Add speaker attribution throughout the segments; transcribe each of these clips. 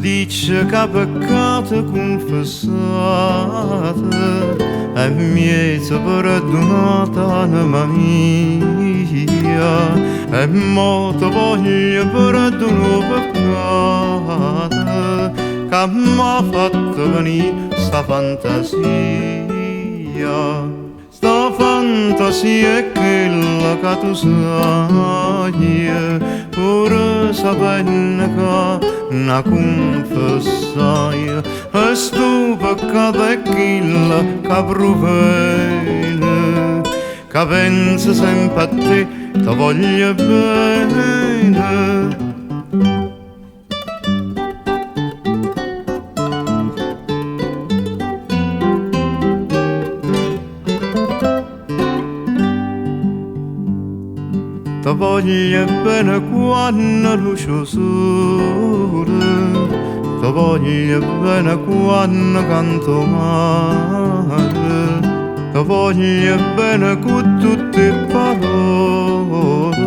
Speaker 1: dice che peccato confessato è miezza perdonata anima mia, e molto voglio perdono peccato che m'ha fatto venire sta fantasia. Sta fantasia è quella che tu sai, pure sapendo che ne confessai, e sto peccato è quella che proviene, che pensa sempre a te, ti voglio bene. Ti voglio bene quando luce sole, ti voglio bene quando canto male, ti voglio bene con tutte le parole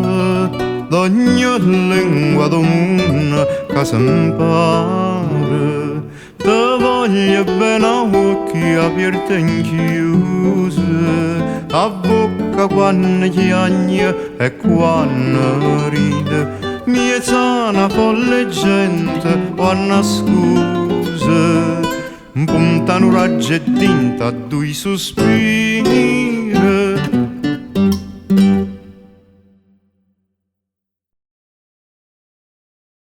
Speaker 1: d'ogni lingua del mondo che si impara. Ti voglio bene a occhi aperti e chiusi, a bocca quando chiagna e quando ride, mia sana folle gente quando scusa, puntano raggi e tinta a due sospiri.